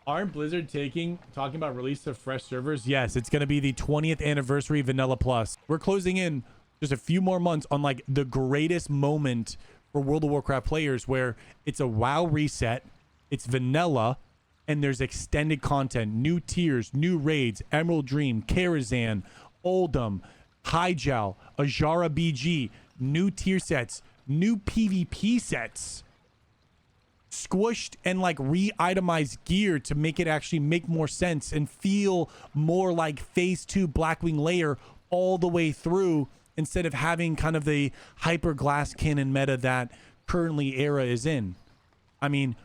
Aren't Blizzard talking about release of fresh servers? Yes, it's going to be the 20th anniversary Vanilla Plus. We're closing in just a few more months on like the greatest moment for World of Warcraft players, where it's a WoW reset, it's vanilla, and there's extended content, new tiers, new raids, Emerald Dream, Karazhan, Oldham, Hyjal, Ajara BG, new tier sets, new PvP sets, squished and like re-itemized gear to make it actually make more sense and feel more like phase 2 Blackwing Lair all the way through, instead of having kind of the hyper glass cannon meta that currently Era is in. I mean,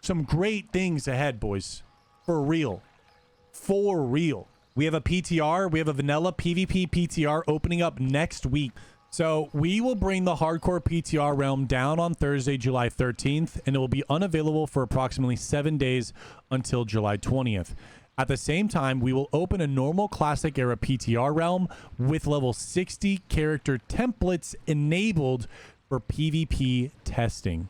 some great things ahead, boys. For real. For real. We have a PTR. We have a vanilla PvP PTR opening up next week. So we will bring the hardcore PTR realm down on Thursday, July 13th, and it will be unavailable for approximately 7 days until July 20th. At the same time, we will open a normal classic era PTR realm with level 60 character templates enabled for PvP testing.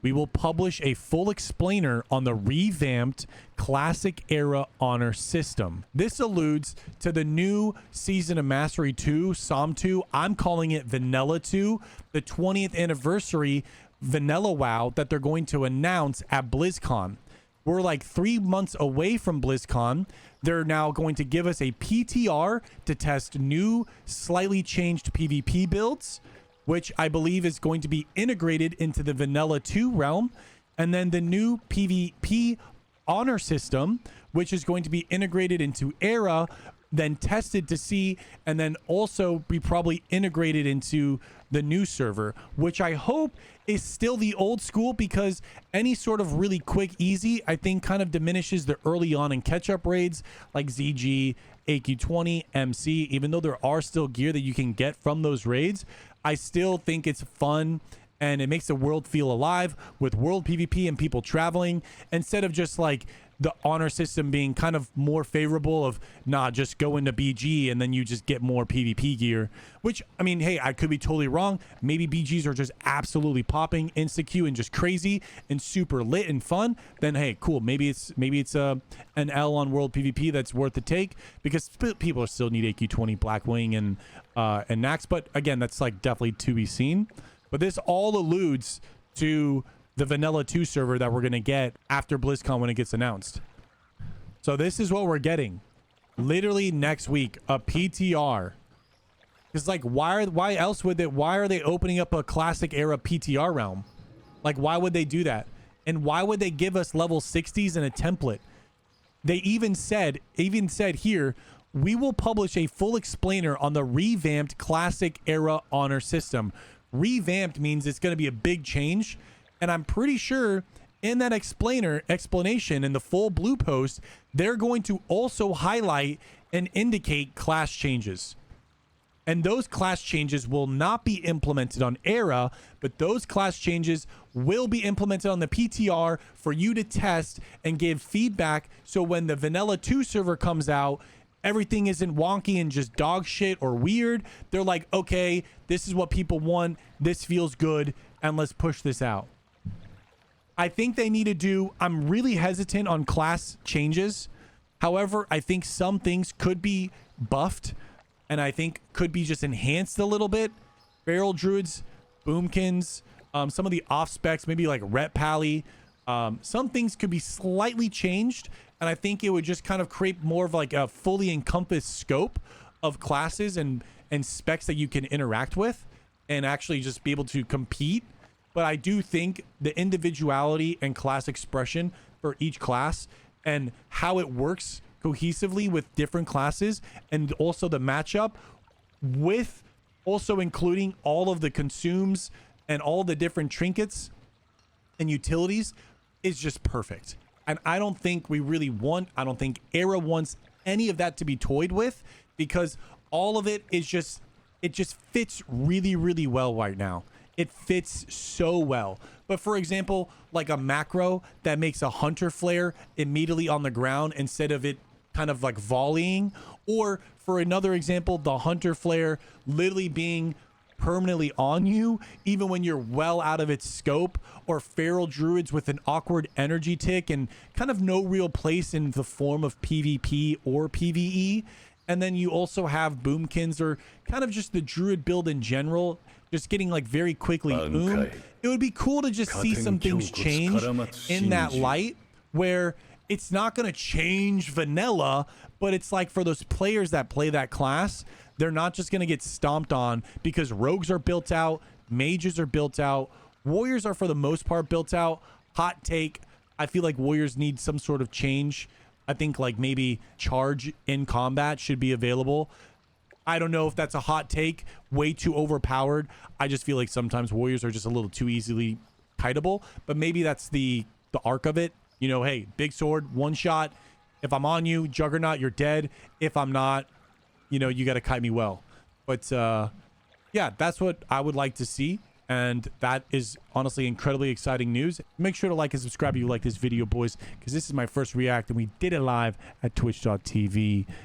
We will publish a full explainer on the revamped Classic Era Honor system. This alludes to the new Season of Mastery 2, Psalm 2. I'm calling it Vanilla 2, the 20th anniversary Vanilla WoW that they're going to announce at BlizzCon. We're like 3 months away from BlizzCon. They're now going to give us a PTR to test new, slightly changed PvP builds, which I believe is going to be integrated into the Vanilla 2 realm, and then the new PvP honor system, which is going to be integrated into Era, then tested to see, and then also be probably integrated into the new server, which I hope is still the old school, because any sort of really quick, easy, I think kind of diminishes the early on and catch-up raids like ZG, AQ20, MC, even though there are still gear that you can get from those raids. I still think it's fun and it makes the world feel alive with world PvP and people traveling, instead of just like the honor system being kind of more favorable of, nah, just go into BG and then you just get more PvP gear, which, I mean, hey, I could be totally wrong. Maybe BGs are just absolutely popping insta-Q and just crazy and super lit and fun. Then, hey, cool. Maybe it's an L on world PvP that's worth the take, because people still need AQ20, Blackwing, and Nax. But again, that's like definitely to be seen. But this all alludes to the Vanilla 2 server that we're going to get after BlizzCon when it gets announced. So this is what we're getting. Literally next week, a PTR. It's like, why else would why are they opening up a classic era PTR realm? Like, why would they do that? And why would they give us level 60s and a template? They even said here, we will publish a full explainer on the revamped classic era honor system. Revamped means it's going to be a big change. And I'm pretty sure in that explanation in the full blue post, they're going to also highlight and indicate class changes. And those class changes will not be implemented on Era, but those class changes will be implemented on the PTR for you to test and give feedback. So when the Vanilla 2 server comes out, everything isn't wonky and just dog shit or weird. They're like, okay, this is what people want. This feels good. And let's push this out. I think they need to do, I'm really hesitant on class changes. However, I think some things could be buffed and I think could be just enhanced a little bit. Feral Druids, Boomkins, some of the off specs, maybe like Ret Pally. Some things could be slightly changed. And I think it would just kind of create more of like a fully encompassed scope of classes and specs that you can interact with and actually just be able to compete. But I do think the individuality and class expression for each class and how it works cohesively with different classes, and also the matchup with also including all of the consumes and all the different trinkets and utilities, is just perfect. And I don't think I don't think Era wants any of that to be toyed with, because all of it just fits really, really well right now. It fits so well. But for example, like a macro that makes a hunter flare immediately on the ground instead of it kind of like volleying, or for another example, the hunter flare literally being permanently on you, even when you're well out of its scope, or feral druids with an awkward energy tick and kind of no real place in the form of PvP or PvE. And then you also have boomkins, or kind of just the druid build in general, just getting like very quickly It would be cool to just see some things change in that light, where it's not going to change vanilla, but it's like for those players that play that class, they're not just going to get stomped on, because rogues are built out, mages are built out, warriors are for the most part built out. Hot take, I feel like warriors need some sort of change. I think like maybe charge in combat should be available. I don't know if that's a hot take, way too overpowered. I just feel like sometimes warriors are just a little too easily kiteable, but maybe that's the arc of it. You know, hey, big sword, one shot. If I'm on you, Juggernaut, you're dead. If I'm not, you know, you got to kite me well. But yeah, that's what I would like to see. And that is honestly incredibly exciting news. Make sure to like and subscribe if you like this video, boys, because this is my first react, and we did it live at twitch.tv.